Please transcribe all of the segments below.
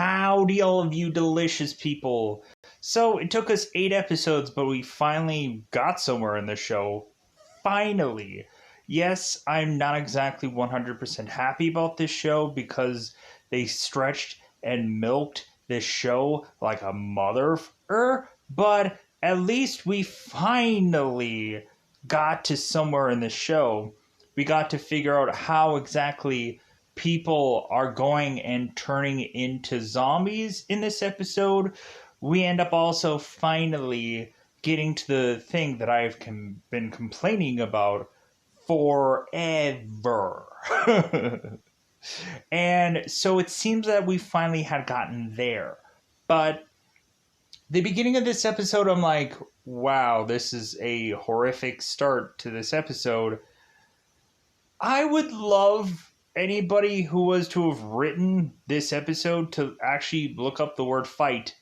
Howdy, all of you delicious people. So, it took us 8 episodes, but we finally got somewhere in the show. Finally. Yes, I'm not exactly 100% happy about this show because they stretched and milked this show like a but at least we finally got to somewhere in the show. We got to figure out how exactly people are going and turning into zombies in this episode. We end up also finally getting to the thing that I've been complaining about forever. And so it seems that we finally had gotten there. But the beginning of this episode, I'm like, wow, this is a horrific start to this episode. I would love anybody who was to have written this episode to actually look up the word fight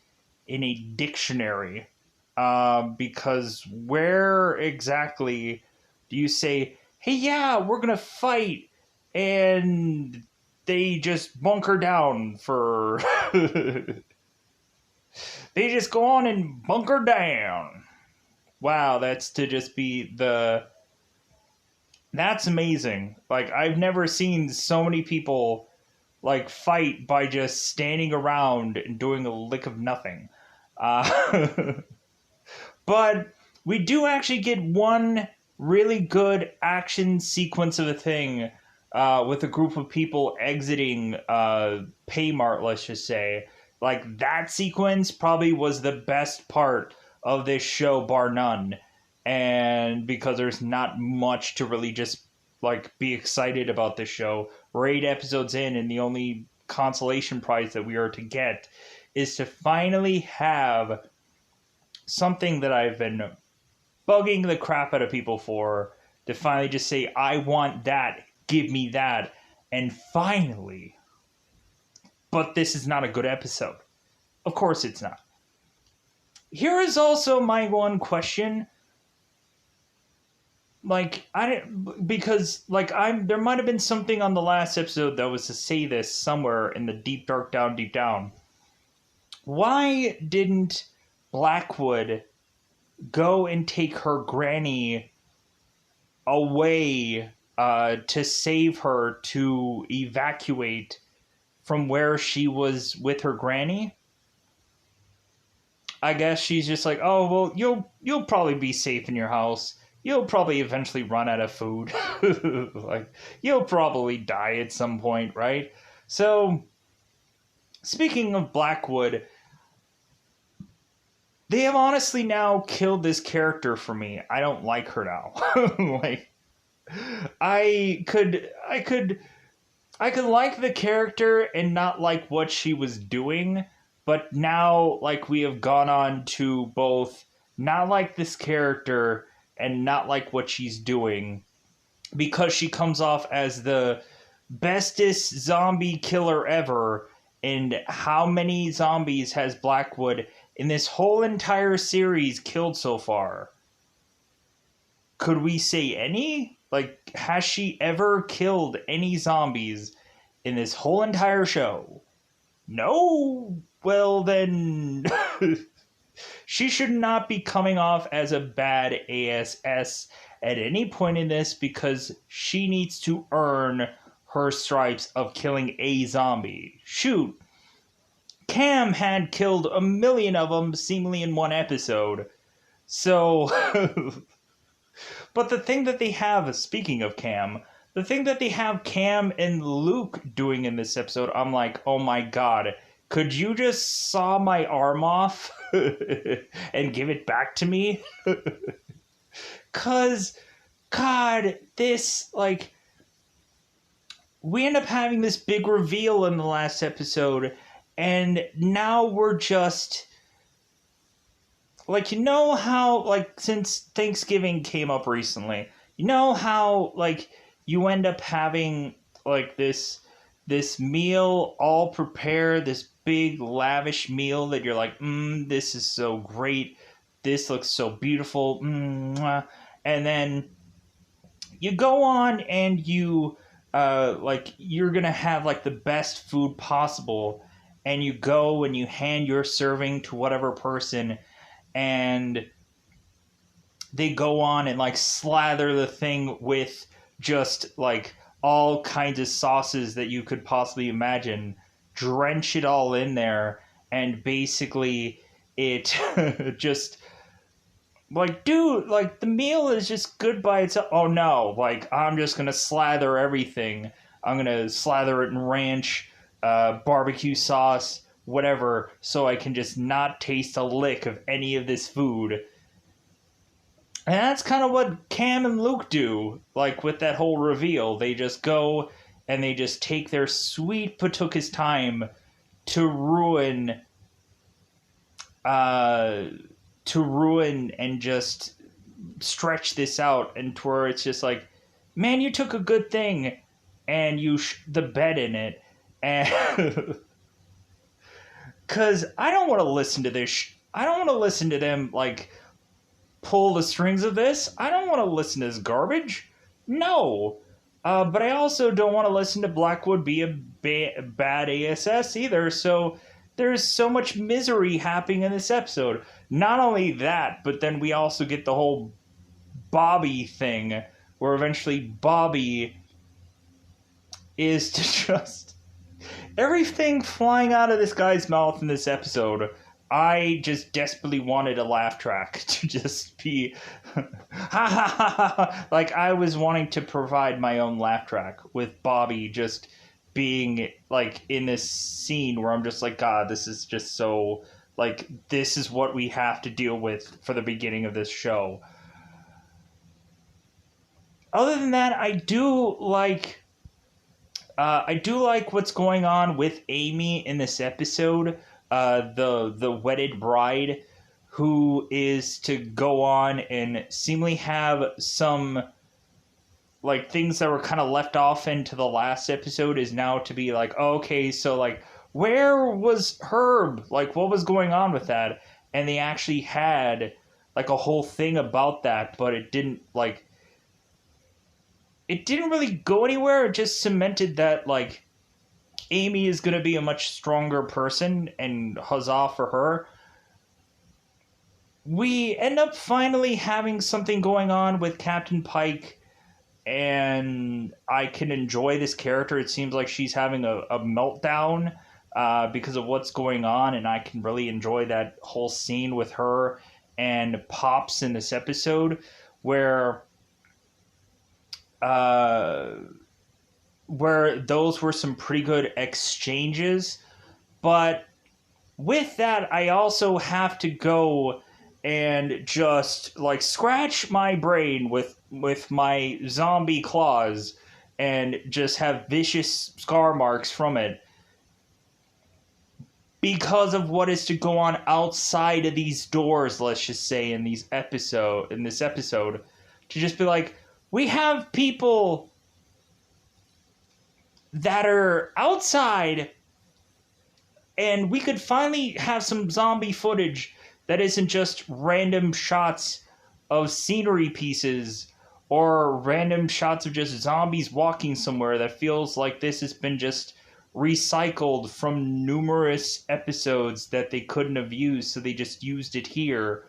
in a dictionary. Because where exactly do you say, hey, yeah, we're going to fight, and they just bunker down for... They just go on and bunker down. Wow, that's to just be the... That's amazing. Like, I've never seen so many people, like, fight by just standing around and doing a lick of nothing. But we do actually get one really good action sequence of a thing with a group of people exiting Paymart, let's just say. Like, that sequence probably was the best part of this show, bar none. And because there's not much to really just, like, be excited about this show. We're 8 episodes in, and the only consolation prize that we are to get is to finally have something that I've been bugging the crap out of people for, to finally just say, I want that, give me that, and finally... But this is not a good episode. Of course it's not. Here is also my one question. Like, there might have been something on the last episode that was to say this somewhere in the deep down. Why didn't Blackwood go and take her granny away to save her to evacuate from where she was with her granny? I guess she's just like, oh, well, you'll probably be safe in your house. You'll probably eventually run out of food. Like, you'll probably die at some point, right? So, speaking of Blackwood, they have honestly now killed this character for me. I don't like her now. Like, I could like the character and not like what she was doing, but now, like, we have gone on to both not like this character and not like what she's doing, because she comes off as the bestest zombie killer ever. And how many zombies has Blackwood in this whole entire series killed so far? Could we say any? Like, has she ever killed any zombies in this whole entire show? No? Well, then... She should not be coming off as a bad ASS at any point in this, because she needs to earn her stripes of killing a zombie. Shoot. Cam had killed 1 million of them seemingly in one episode. So... But the thing that they have, speaking of Cam, the thing that they have Cam and Luke doing in this episode, I'm like, oh my god, could you just saw my arm off and give it back to me? 'Cause, god, this, like, we end up having this big reveal in the last episode, and now we're just... Like, you know how, like, since Thanksgiving came up recently, you know how, like, you end up having, like, this meal all prepared, this big, lavish meal that you're like, this is so great, this looks so beautiful, and then you go on and you, like, you're gonna have, like, the best food possible, and you go and you hand your serving to whatever person, and they go on and like slather the thing with just like all kinds of sauces that you could possibly imagine, drench it all in there, and basically it just like, dude, like the meal is just good by itself. Oh no, like I'm just gonna slather everything. I'm gonna slather it in ranch, barbecue sauce, whatever, so I can just not taste a lick of any of this food. And that's kind of what Cam and Luke do, like with that whole reveal. They just go and they just take their sweet Patukas time to ruin, and just stretch this out, and to where it's just like, man, you took a good thing and you the bed in it, and because I don't want to listen to this. I don't want to listen to them like pull the strings of this. I don't want to listen to this garbage. No. But I also don't want to listen to Blackwood be a bad ASS either. So there's so much misery happening in this episode. Not only that, but then we also get the whole Bobby thing, where eventually Bobby is to just everything flying out of this guy's mouth in this episode. I just desperately wanted a laugh track to just be ha ha ha ha. Like I was wanting to provide my own laugh track with Bobby just being like in this scene where I'm just like, God, this is just so like, this is what we have to deal with for the beginning of this show. Other than that, I do like what's going on with Amy in this episode. The wedded bride, who is to go on and seemingly have some like things that were kind of left off into the last episode, is now to be like, oh, okay, so like where was Herb? Like what was going on with that? And they actually had like a whole thing about that, but it didn't really go anywhere. It just cemented that like Amy is going to be a much stronger person, and huzzah for her. We end up finally having something going on with Captain Pike, and I can enjoy this character. It seems like she's having a meltdown because of what's going on, and I can really enjoy that whole scene with her and Pops in this episode, where those were some pretty good exchanges. But with that, I also have to go and just like scratch my brain with my zombie claws and just have vicious scar marks from it because of what is to go on outside of these doors, let's just say, in this episode, to just be like, we have people that are outside, and we could finally have some zombie footage that isn't just random shots of scenery pieces or random shots of just zombies walking somewhere. That feels like this has been just recycled from numerous episodes that they couldn't have used, so they just used it here.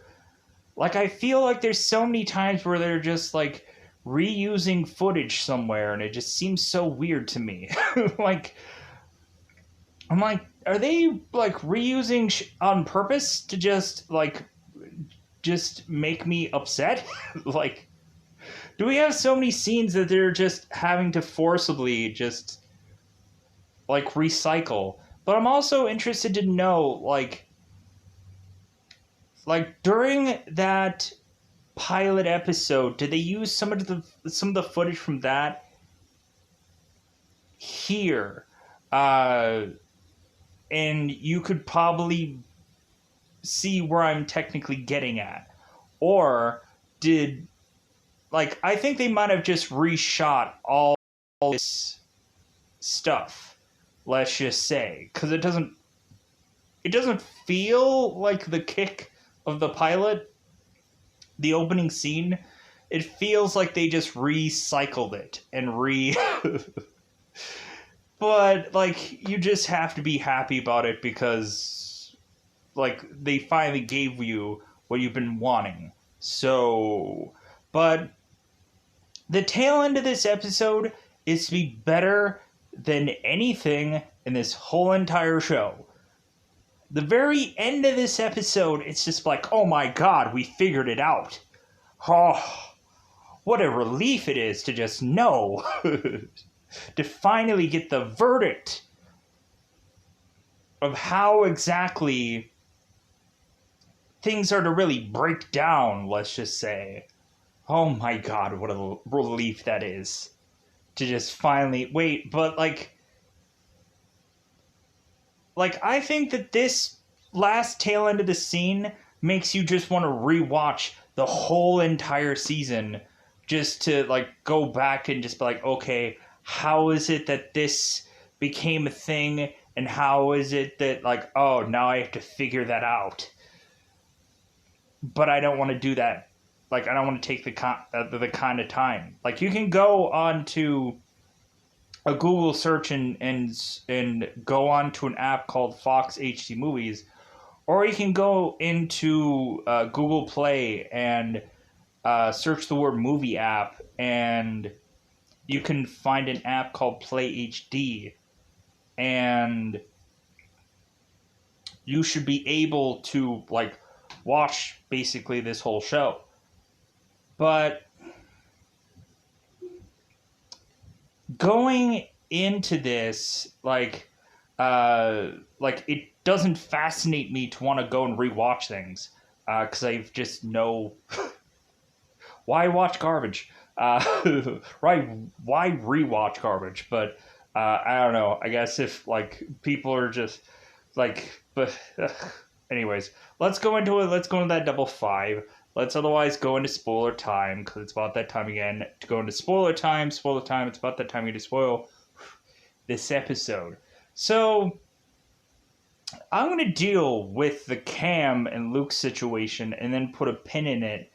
Like, I feel like there's so many times where they're just like reusing footage somewhere, and it just seems so weird to me. Like, I'm like, are they like reusing on purpose to just make me upset? Like, do we have so many scenes that they're just having to forcibly just like recycle? But I'm also interested to know, like during that pilot episode, did they use some of the footage from that here? And you could probably see where I'm technically getting at. Or did, like, I think they might have just reshot all this stuff, let's just say, because it doesn't feel like the kick of the pilot, the opening scene. It feels like they just recycled it and But, like, you just have to be happy about it because, like, they finally gave you what you've been wanting. So, but the tail end of this episode is to be better than anything in this whole entire show. The very end of this episode, it's just like, oh my god, we figured it out. Oh, what a relief it is to just know. To finally get the verdict of how exactly things are to really break down, let's just say. Oh my god, what a relief that is. To just finally... Wait, but like, I think that this last tail end of the scene makes you just want to rewatch the whole entire season just to, like, go back and just be like, okay, how is it that this became a thing, and how is it that, like, oh, now I have to figure that out. But I don't want to do that. Like, I don't want to take the kind of time. Like, you can go on to a Google search and go on to an app called Fox HD Movies, or you can go into Google Play and search the word movie app, and you can find an app called Play HD, and you should be able to, like, watch basically this whole show. But going into this, like it doesn't fascinate me to want to go and rewatch things, because I just know why watch garbage, right? Why rewatch garbage? But I don't know. I guess if, like, people are just like, but anyways, let's go into it. Let's go into that double five. Let's otherwise go into spoiler time, because it's about that time again to go into spoiler time. Spoiler time. It's about that time again to spoil this episode. So I'm going to deal with the Cam and Luke situation and then put a pin in it,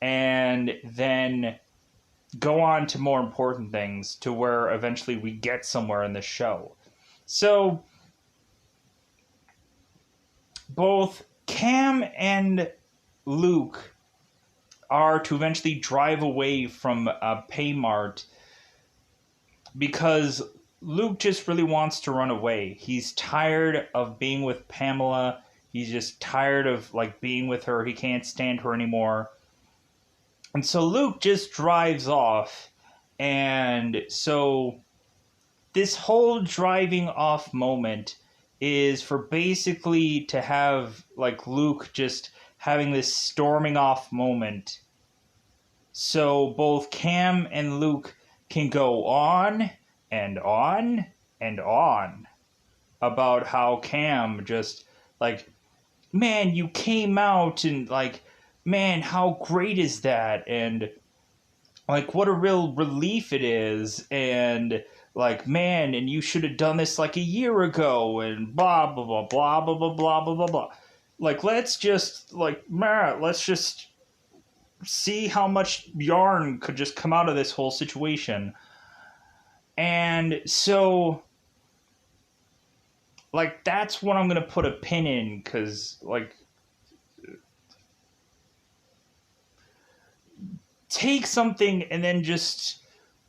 and then go on to more important things, to where eventually we get somewhere in the show. So both Cam and Luke are to eventually drive away from Paymart because Luke just really wants to run away. He's tired of being with Pamela. He's just tired of, like, being with her. He can't stand her anymore. And so Luke just drives off. And so this whole driving off moment is for basically to have, like, Luke just having this storming off moment, so both Cam and Luke can go on and on and on about how Cam just, like, man, you came out, and, like, man, how great is that, and, like, what a real relief it is, and, like, man, and you should have done this, like, a year ago, and blah, blah, blah, blah, blah, blah, blah, blah, blah, blah. Like, let's just, like, let's just see how much yarn could just come out of this whole situation. And so, like, that's what I'm going to put a pin in, because, like, take something and then just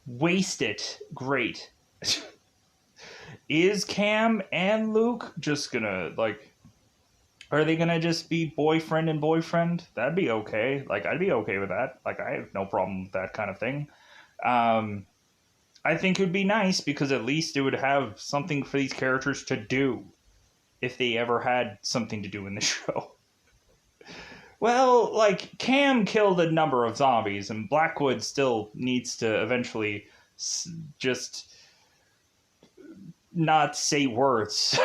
waste it. Great. Is Cam and Luke just gonna, like, are they gonna just be boyfriend and boyfriend? That'd be okay. Like, I'd be okay with that. Like, I have no problem with that kind of thing. I think it would be nice, because at least it would have something for these characters to do, if they ever had something to do in the show. Well, like, Cam killed a number of zombies, and Blackwood still needs to eventually just not say words.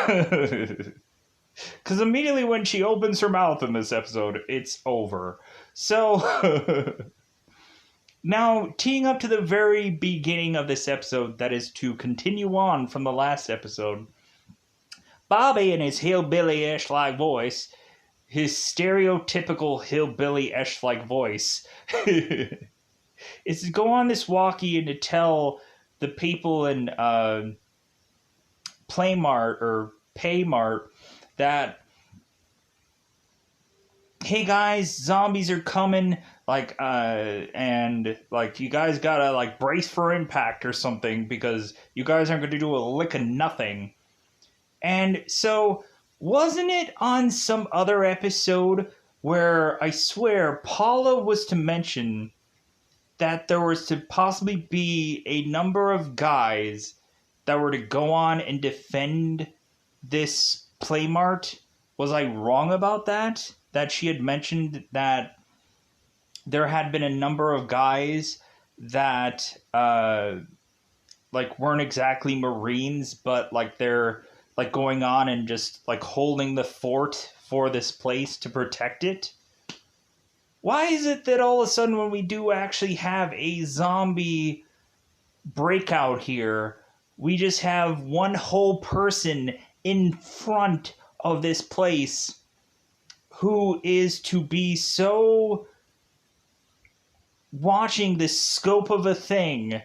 Because immediately when she opens her mouth in this episode, it's over. So, now, teeing up to the very beginning of this episode, that is to continue on from the last episode, Bobby, in his hillbilly-ish-like voice, his stereotypical hillbilly-ish-like voice, is to go on this walkie and to tell the people in Playmart or Paymart that, hey guys, zombies are coming, like, and, like, you guys gotta, like, brace for impact or something, because you guys aren't gonna do a lick of nothing. And so, wasn't it on some other episode where I swear Paula was to mention that there was to possibly be a number of guys that were to go on and defend this Playmart? Was I wrong about that? That she had mentioned that there had been a number of guys that like weren't exactly Marines, but like they're like going on and just like holding the fort for this place to protect it. Why is it that all of a sudden when we do actually have a zombie breakout here, we just have one whole person in front of this place who is to be so watching the scope of a thing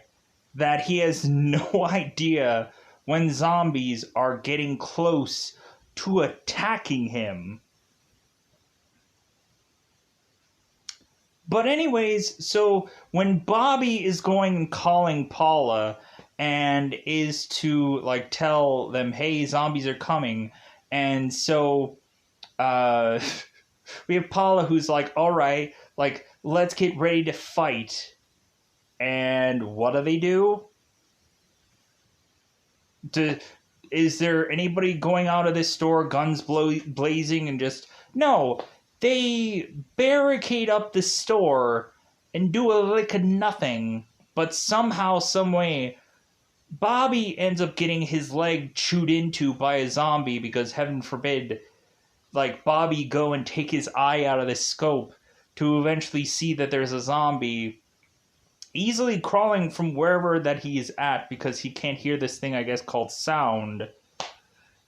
that he has no idea when zombies are getting close to attacking him? But anyways, so when Bobby is going and calling Paula and is to like tell them, hey, zombies are coming, and so we have Paula who's like, all right, like, let's get ready to fight. And what do? Is there anybody going out of this store, guns blazing, and just... No, they barricade up the store and do a lick of nothing. But somehow, some way, Bobby ends up getting his leg chewed into by a zombie because, heaven forbid, like, Bobby go and take his eye out of the scope to eventually see that there's a zombie easily crawling from wherever that he is at because he can't hear this thing, I guess, called sound.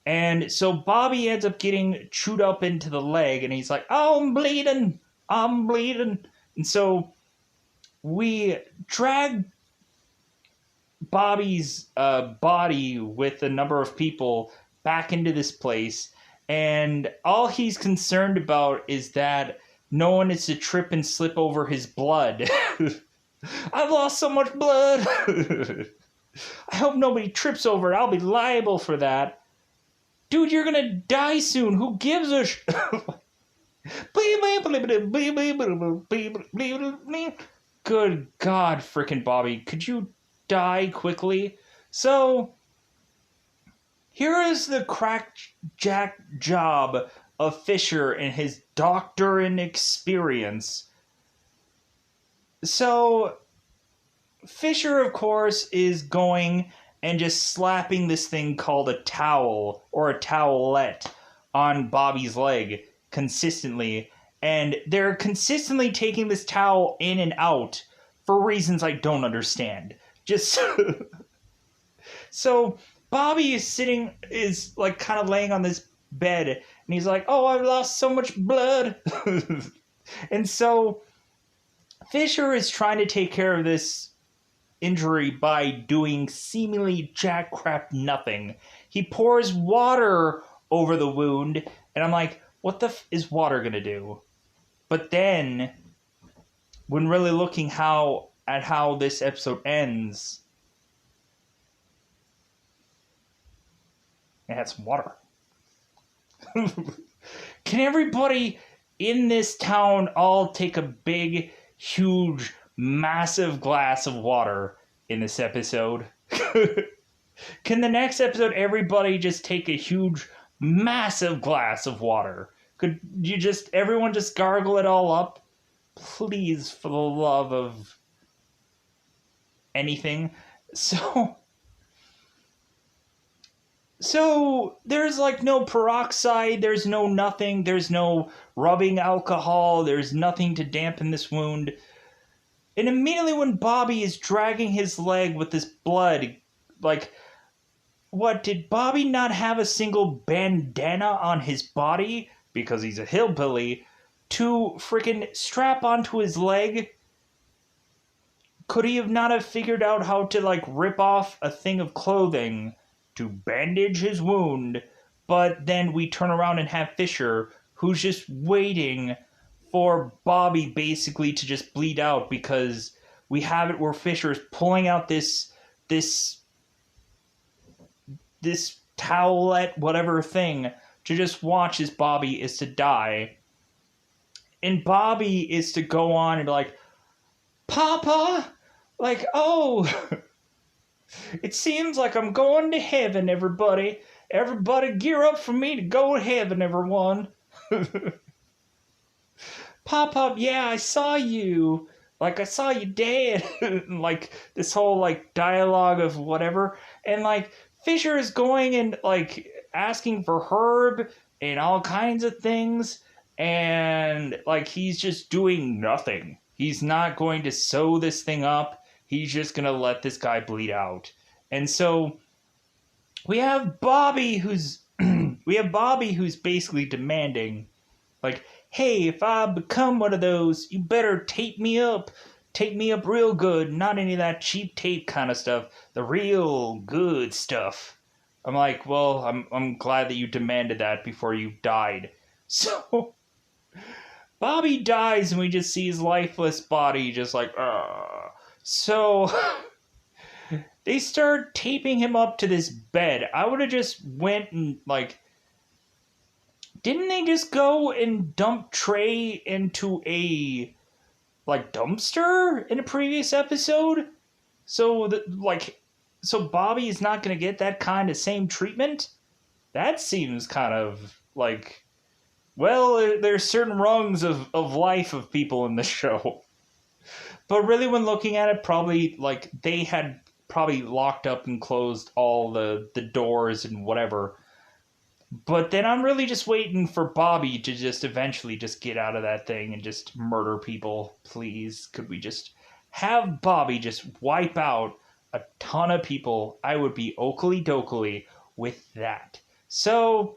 And so Bobby ends up getting chewed up into the leg, and he's like, oh, I'm bleeding. And so we drag Bobby's body with a number of people back into this place, and all he's concerned about is that no one is to trip and slip over his blood. I've lost so much blood. I hope nobody trips over it. I'll be liable for that. Dude, you're gonna die soon. Who gives a sh... Good God, frickin' Bobby. Could you die quickly? So, here is the crackjack job of Fisher and his doctoring experience. So, Fisher, of course, is going and just slapping this thing called a towel or a towelette on Bobby's leg consistently. And they're consistently taking this towel in and out for reasons I don't understand. Just so Bobby is like kind of laying on this bed, and he's like, oh, I've lost so much blood. And so Fisher is trying to take care of this injury by doing seemingly jack crap nothing. He pours water over the wound, and I'm like, what the is water gonna do? But then, when really looking at how this episode ends, it had some water. Can everybody in this town all take a big, huge, massive glass of water in this episode? Can the next episode everybody just take a huge, massive glass of water? Could you everyone just gargle it all up? Please, for the love of anything. So there's like no peroxide, there's no nothing, there's no rubbing alcohol, there's nothing to dampen this wound. And immediately when Bobby is dragging his leg with this blood, like, what, did Bobby not have a single bandana on his body, because he's a hillbilly, to freaking strap onto his leg? Could he have not have figured out how to, like, rip off a thing of clothing to bandage his wound. But then we turn around and have Fisher, who's just waiting for Bobby basically to just bleed out, because we have it where Fisher's pulling out this towelette, whatever thing, to just watch as Bobby is to die. And Bobby is to go on and be like, Papa, like, oh, it seems like I'm going to heaven, everybody. Everybody gear up for me to go to heaven, everyone. Pop, yeah, I saw you. Like, I saw you dead. Like, this whole, like, dialogue of whatever. And, like, Fisher is going and, like, asking for Herb and all kinds of things. And, like, he's just doing nothing. He's not going to sew this thing up. He's just going to let this guy bleed out. And so we have Bobby who's basically demanding, like, hey, if I become one of those, you better tape me up real good, not any of that cheap tape kind of stuff, the real good stuff. I'm like, well, I'm glad that you demanded that before you died. So Bobby dies and we just see his lifeless body just like, So they start taping him up to this bed. I would have just went and, like, didn't they just go and dump Trey into a, like, dumpster in a previous episode? So, so Bobby is not going to get that kind of same treatment? That seems kind of, like, well, there's certain rungs of life of people in the show. But really, when looking at it, probably, like, they had probably locked up and closed all the doors and whatever. But then I'm really just waiting for Bobby to just eventually just get out of that thing and just murder people. Please, could we just have Bobby just wipe out a ton of people? I would be oakley dokley with that. So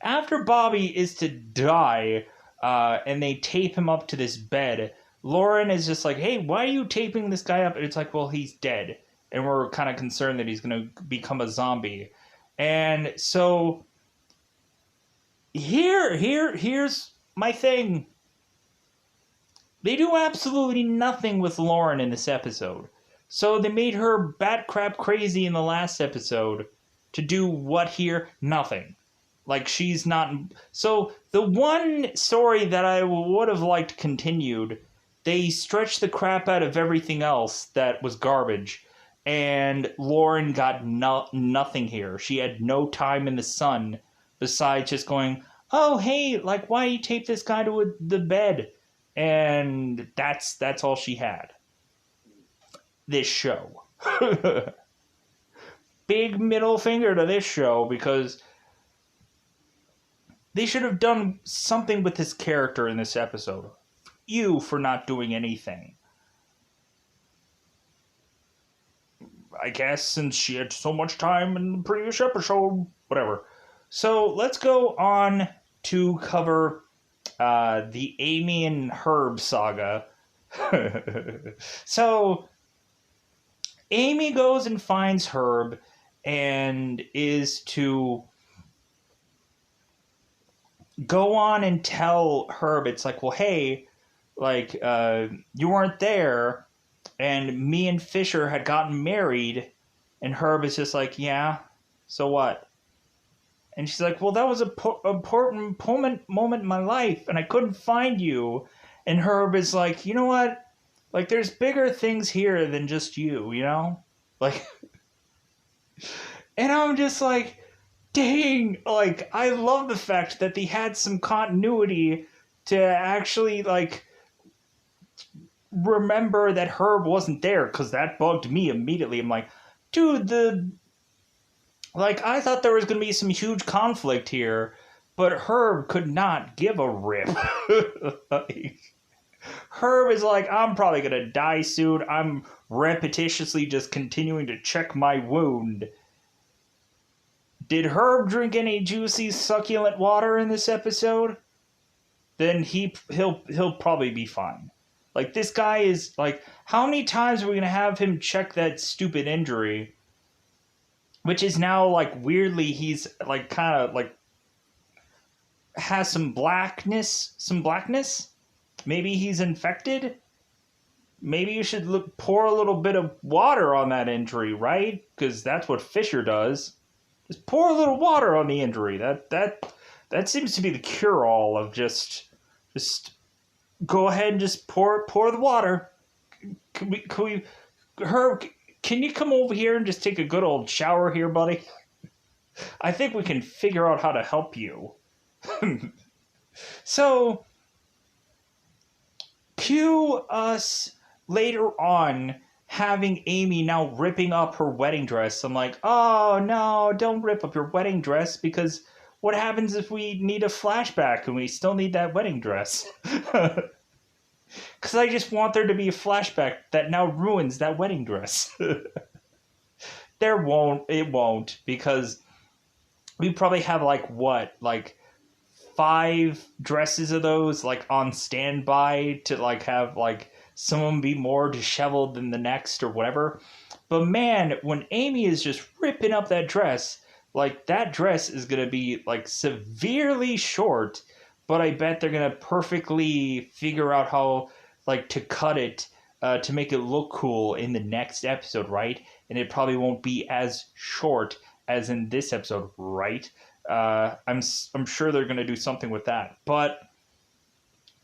after Bobby is to die, and they tape him up to this bed, Lauren is just like, hey, why are you taping this guy up? And it's like, well, he's dead. And we're kind of concerned that he's going to become a zombie. And so here's my thing. They do absolutely nothing with Lauren in this episode. So they made her bat crap crazy in the last episode to do what here? Nothing. Like, she's not... So the one story that I would have liked continued, they stretched the crap out of everything else that was garbage. And Lauren got nothing here. She had no time in the sun besides just going, oh, hey, like, why you tape this guy to the bed? And that's all she had. This show. Big middle finger to this show, because they should have done something with this character in this episode. You for not doing anything. I guess since she had so much time in the previous episode, whatever. So let's go on to cover the Amy and Herb saga. So Amy goes and finds Herb and is to go on and tell Herb, it's like, well, hey, like, you weren't there. And me and Fisher had gotten married, and Herb is just like, yeah, so what? And she's like, well, that was an important moment in my life, and I couldn't find you. And Herb is like, you know what? Like, there's bigger things here than just you, you know? Like, and I'm just like, dang, like, I love the fact that they had some continuity to actually, like, remember that Herb wasn't there, because that bugged me immediately. I'm like, dude, I thought there was going to be some huge conflict here, but Herb could not give a rip. Like, Herb is like, I'm probably going to die soon. I'm repetitiously just continuing to check my wound. Did Herb drink any juicy, succulent water in this episode? Then he'll probably be fine. Like, this guy is, like, how many times are we going to have him check that stupid injury? which is now like weirdly he's like kind of like has some blackness. Maybe he's infected. Maybe you should pour a little bit of water on that injury, right? Because that's what Fisher does. Just pour a little water on the injury. That seems to be the cure all of just go ahead and just pour the water. Can we Herb, can you come over here and just take a good old shower here, buddy? I think we can figure out how to help you. So, cue us later on having Amy now ripping up her wedding dress. I'm like, oh no, don't rip up your wedding dress, because what happens if we need a flashback and we still need that wedding dress? Because I just want there to be a flashback that now ruins that wedding dress. It won't, because we probably have like 5 dresses of those like on standby to like have like some of them be more disheveled than the next or whatever. But man, when Amy is just ripping up that dress, like that dress is gonna be like severely short, but I bet they're gonna perfectly figure out how like to cut it to make it look cool in the next episode, right? And it probably won't be as short as in this episode, right? I'm sure they're gonna do something with that. But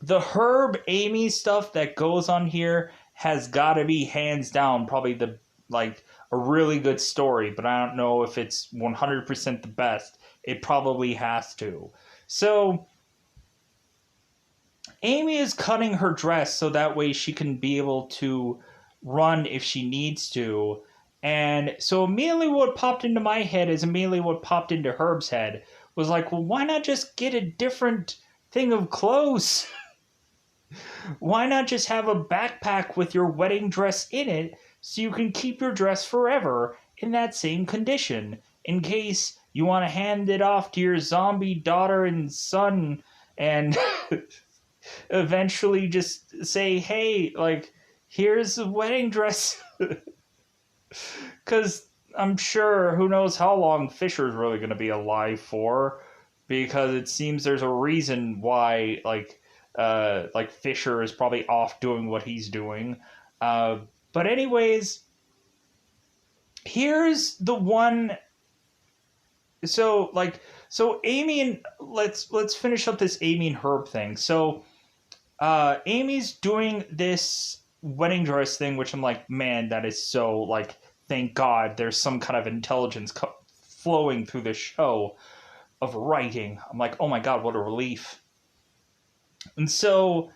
the Herb Amy stuff that goes on here has got to be hands down probably the like a really good story, but I don't know if it's 100% the best. It probably has to. So Amy is cutting her dress so that way she can be able to run if she needs to. And so immediately what popped into my head is immediately what popped into Herb's head was like, well, why not just get a different thing of clothes? Why not just have a backpack with your wedding dress in it so you can keep your dress forever in that same condition in case you want to hand it off to your zombie daughter and son and eventually just say, hey, like, here's the wedding dress. Because I'm sure who knows how long Fisher's really going to be alive for, because it seems there's a reason why, like Fisher is probably off doing what he's doing. But anyways, here's the one. So Amy and let's finish up this Amy and Herb thing. So Amy's doing this wedding dress thing, which I'm like, man, that is so like, thank God there's some kind of intelligence flowing through the show of writing. I'm like, oh my God, what a relief. And so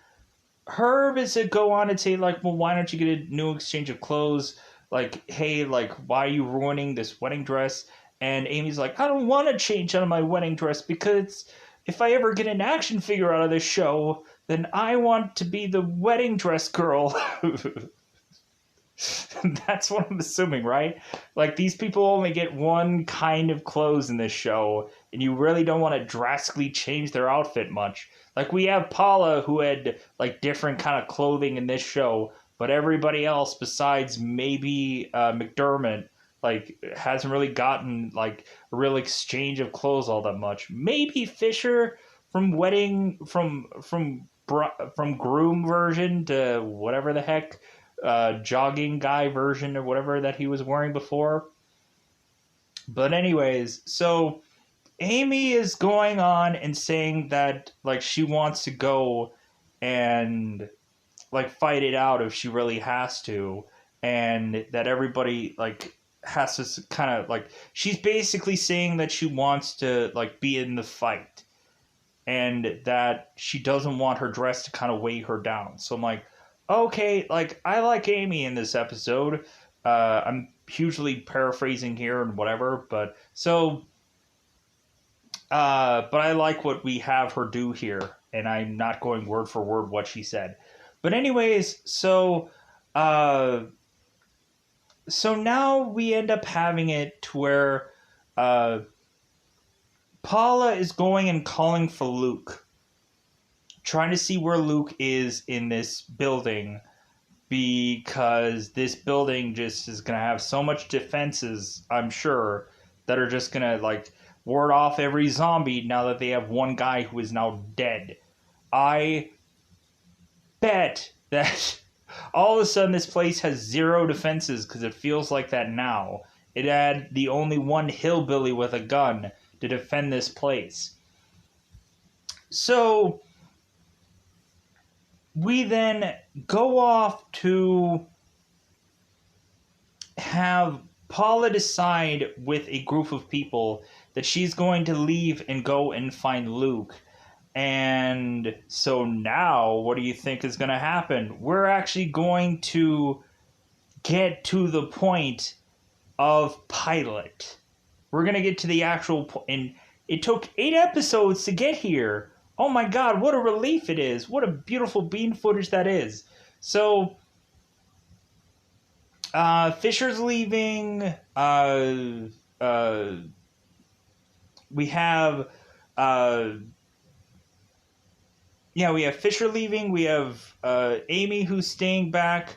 Herb is to go on and say like, well, why don't you get a new exchange of clothes? Like, hey, like, why are you ruining this wedding dress? And Amy's like, I don't want to change out of my wedding dress because if I ever get an action figure out of this show, then I want to be the wedding dress girl. That's what I'm assuming, right? Like, these people only get one kind of clothes in this show, and you really don't want to drastically change their outfit much. Like, we have Paula, who had, like, different kind of clothing in this show, but everybody else besides maybe McDermott, like, hasn't really gotten, like, a real exchange of clothes all that much. Maybe Fisher from groom version to whatever the heck, jogging guy version or whatever that he was wearing before. But anyways, so Amy is going on and saying that like she wants to go and like fight it out if she really has to, and that everybody like has to kind of like, she's basically saying that she wants to like be in the fight and that she doesn't want her dress to kind of weigh her down. So I'm like, okay, like, I like Amy in this episode. I'm hugely paraphrasing here and whatever, but I like what we have her do here, and I'm not going word for word what she said. But anyways, so now we end up having it to where Paula is going and calling for Luke, trying to see where Luke is in this building, because this building just is going to have so much defenses, I'm sure, that are just gonna like ward off every zombie now that they have one guy who is now dead. I bet that all of a sudden this place has zero defenses because it feels like that now. It had the only one hillbilly with a gun to defend this place. So we then go off to have Paula decide with a group of people that she's going to leave and go and find Luke. And so now, what do you think is going to happen? We're actually going to get to the point of pilot. We're going to get to the actual point. And it took 8 episodes to get here. Oh my god, what a relief it is. What a beautiful bean footage that is. So, Fisher's leaving. We have... we have Fisher leaving. We have Amy who's staying back.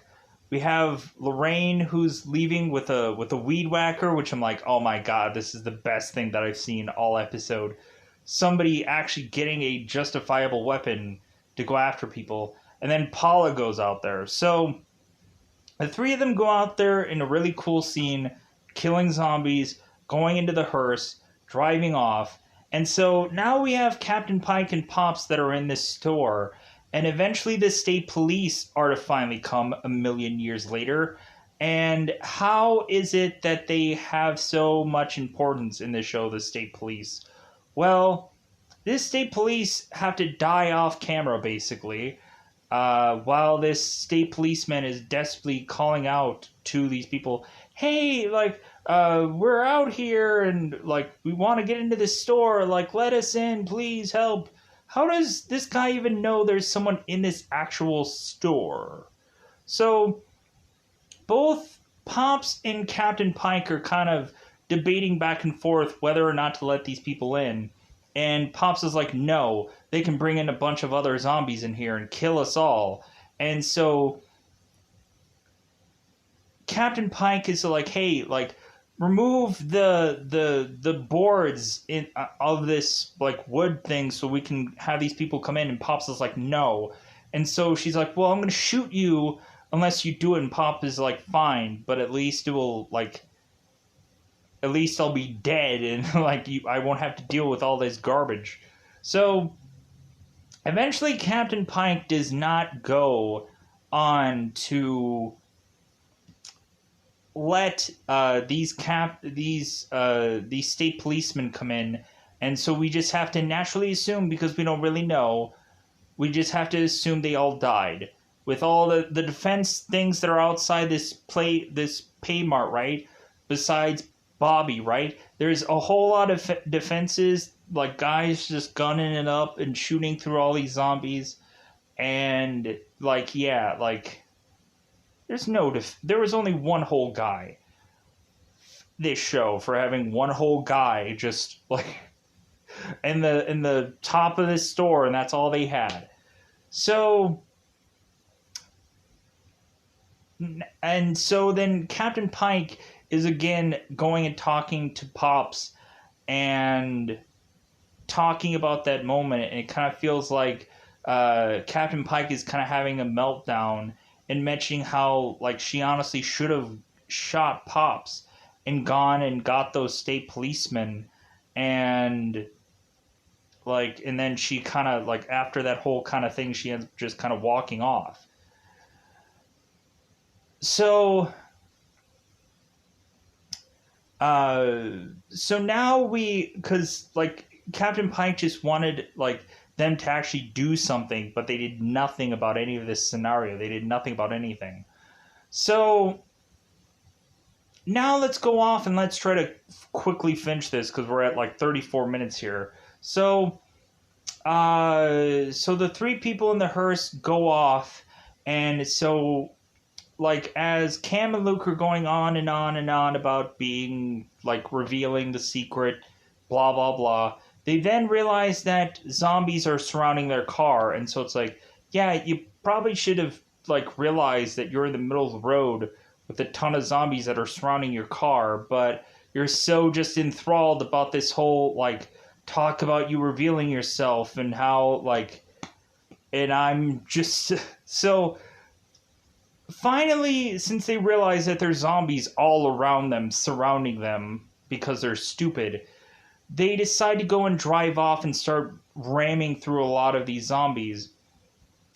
We have Lorraine who's leaving with a weed whacker, which I'm like, oh my god, this is the best thing that I've seen all episode. Somebody actually getting a justifiable weapon to go after people. And then Paula goes out there. So the 3 of them go out there in a really cool scene, killing zombies, going into the hearse, driving off. And so now we have Captain Pike and Pops that are in this store. And eventually the state police are to finally come a million years later. And how is it that they have so much importance in this show, the state police? Well, this state police have to die off camera, basically, while this state policeman is desperately calling out to these people, hey, like, we're out here, and, like, we want to get into this store, like, let us in, please, help. How does this guy even know there's someone in this actual store? So, both Pops and Captain Pike are kind of debating back and forth whether or not to let these people in. And Pops is like, no, they can bring in a bunch of other zombies in here and kill us all. And so Captain Pike is like, hey, like, remove the boards of this, like, wood thing so we can have these people come in. And Pops is like, no. And so she's like, well, I'm going to shoot you unless you do it. And Pop is like, fine, but at least it will, like, at least I'll be dead and, like, I won't have to deal with all this garbage. So, eventually Captain Pike does not go on to let these state policemen come in, and so we just have to naturally assume, because we don't really know, we just have to assume they all died. With all the defense things that are outside this Paymart, right? Besides Bobby, right? There's a whole lot of defenses, like guys just gunning it up and shooting through all these zombies, and like, yeah, like, there was only one whole guy this show for having one whole guy just like in the top of this store, and that's all they had. So, and so then Captain Pike is again going and talking to Pops and talking about that moment, and it kind of feels like Captain Pike is kind of having a meltdown and mentioning how, like, she honestly should have shot Pops and gone and got those state policemen, and like, and then she kind of, like, after that whole kind of thing, she ends up just kind of walking off. So now because, like, Captain Pike just wanted, like, them to actually do something, but they did nothing about any of this scenario. They did nothing about anything. So now let's go off and let's try to quickly finish this, because we're at like 34 minutes here. So the 3 people in the hearse go off, and so, like, as Cam and Luke are going on and on and on about being, like, revealing the secret, blah, blah, blah, they then realize that zombies are surrounding their car, and so it's like, yeah, you probably should have, like, realized that you're in the middle of the road with a ton of zombies that are surrounding your car, but you're so just enthralled about this whole, like, talk about you revealing yourself and how, like, and I'm just, so, finally, since they realize that there's zombies all around them, surrounding them, because they're stupid, they decide to go and drive off and start ramming through a lot of these zombies,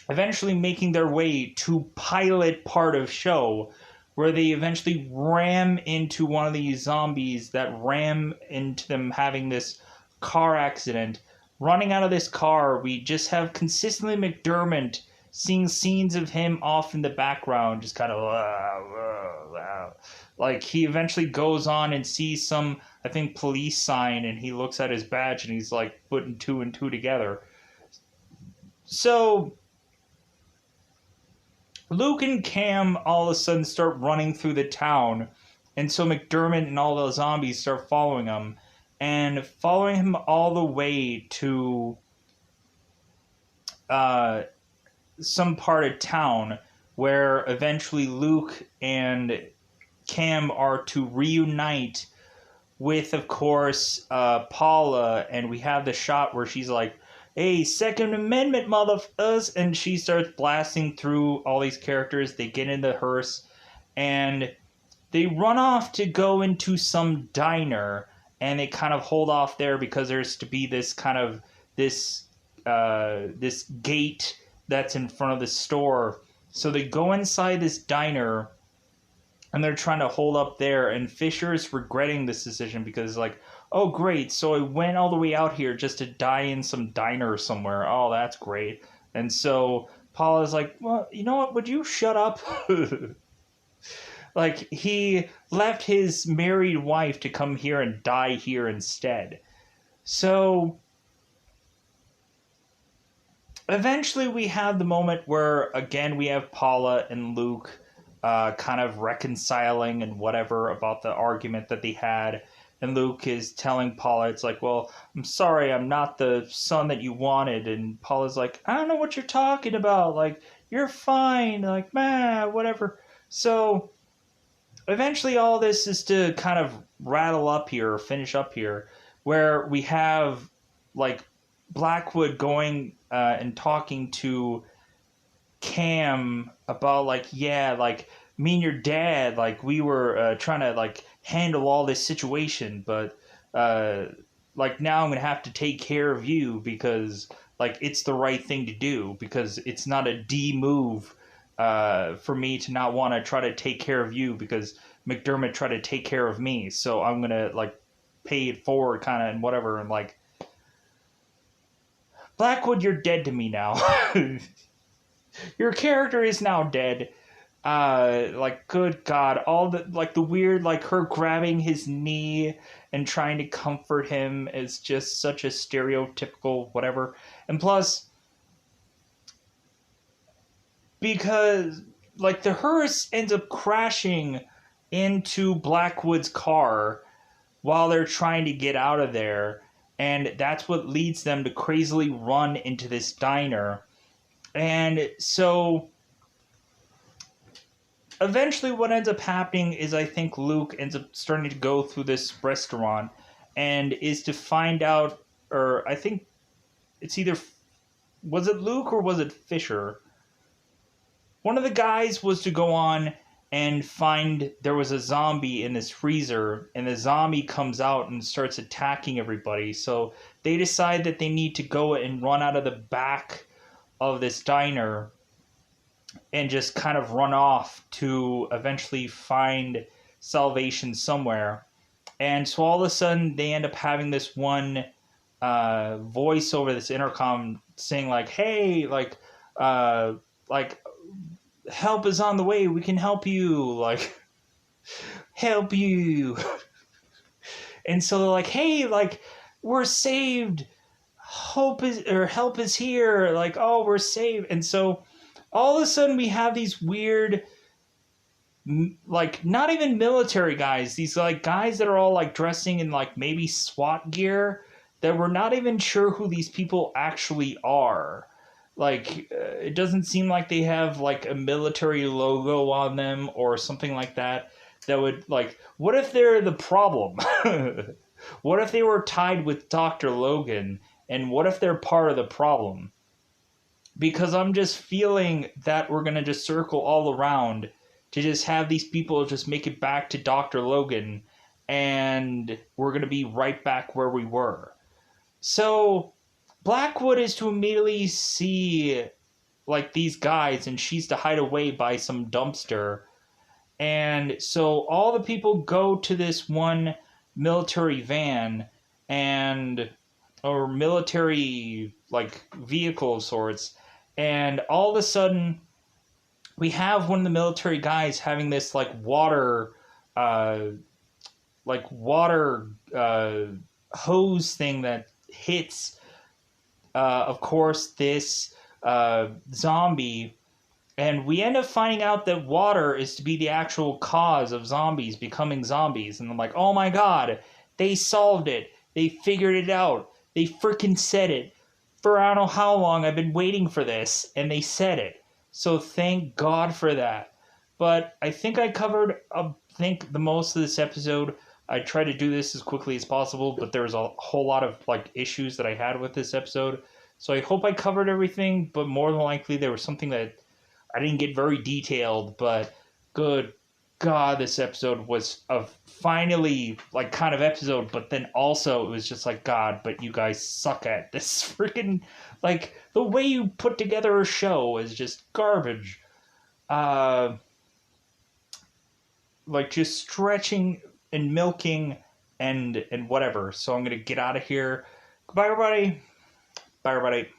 eventually making their way to pilot part of show, where they eventually ram into one of these zombies that ram into them having this car accident. Running out of this car, we just have consistently McDermott seeing scenes of him off in the background, just kind of like he eventually goes on and sees some, I think, police sign, and he looks at his badge and he's like putting two and two together. So Luke and Cam all of a sudden start running through the town, and so McDermott and all the zombies start following him, and following him all the way to some part of town where eventually Luke and Cam are to reunite with, of course, Paula, and we have the shot where she's like, "Hey, Second Amendment, motherfuckers!" And she starts blasting through all these characters. They get in the hearse, and they run off to go into some diner, and they kind of hold off there because there's to be this kind of this gate that's in front of the store. So they go inside this diner, and they're trying to hold up there, and Fisher is regretting this decision because, like, oh, great, so I went all the way out here just to die in some diner somewhere. Oh, that's great. And so Paula's like, well, you know what, would you shut up? Like, he left his married wife to come here and die here instead. So eventually we have the moment where, again, we have Paula and Luke kind of reconciling and whatever about the argument that they had. And Luke is telling Paula, it's like, well, I'm sorry, I'm not the son that you wanted. And Paula's like, I don't know what you're talking about. Like, you're fine. Like, man, whatever. So eventually all this is to kind of rattle up here, or finish up here, where we have, like, Blackwood going and talking to Cam about, like, yeah, like, me and your dad, like, we were trying to, like, handle all this situation, but like, now I'm gonna have to take care of you because, like, it's the right thing to do, because it's not a D move for me to not want to try to take care of you because McDermott tried to take care of me, so I'm gonna, like, pay it forward kind of and whatever. And, like, Blackwood, you're dead to me now. Your character is now dead. Like, good God, all the, like, the weird, like, her grabbing his knee and trying to comfort him is just such a stereotypical whatever. And plus, because, like, the hearse ends up crashing into Blackwood's car while they're trying to get out of there, and that's what leads them to crazily run into this diner. And so eventually what ends up happening is, I think Luke ends up starting to go through this restaurant and is to find out, or I think it's either, was it Luke or was it Fisher? One of the guys was to go on and find there was a zombie in this freezer, and the zombie comes out and starts attacking everybody. So they decide that they need to go and run out of the back of this diner and just kind of run off to eventually find salvation somewhere. And so all of a sudden they end up having this one voice over this intercom saying, like, hey, like help is on the way, we can help you, like, help you. And so they're like, hey, like, we're saved, help is here, like, oh, we're saved. And so all of a sudden we have these weird, like, not even military guys, these, like, guys that are all, like, dressing in, like, maybe SWAT gear, that we're not even sure who these people actually are. Like, it doesn't seem like they have, like, a military logo on them or something like that. that would, like, what if they're the problem? What if they were tied with Dr. Logan? And what if they're part of the problem? Because I'm just feeling that we're going to just circle all around to just have these people just make it back to Dr. Logan, and we're going to be right back where we were. So Blackwood is to immediately see, like, these guys, and she's to hide away by some dumpster. And so all the people go to this one military van, and or military, like, vehicle of sorts, and all of a sudden we have one of the military guys having this uh water hose thing that hits, of course, this zombie. And we end up finding out that water is to be the actual cause of zombies becoming zombies. And I'm like, oh my god, they solved it. They figured it out. They freaking said it. For I don't know how long I've been waiting for this, and they said it. So thank God for that. But I think I covered, the most of this episode. I tried to do this as quickly as possible, but there was a whole lot of, like, issues that I had with this episode. So I hope I covered everything, but more than likely there was something that I didn't get very detailed, but good God, this episode was a finally, like, kind of episode, but then also it was just like, God, but you guys suck at this freaking, like, the way you put together a show is just garbage. Like, just stretching and milking and whatever. So I'm going to get out of here. Goodbye, everybody. Bye, everybody.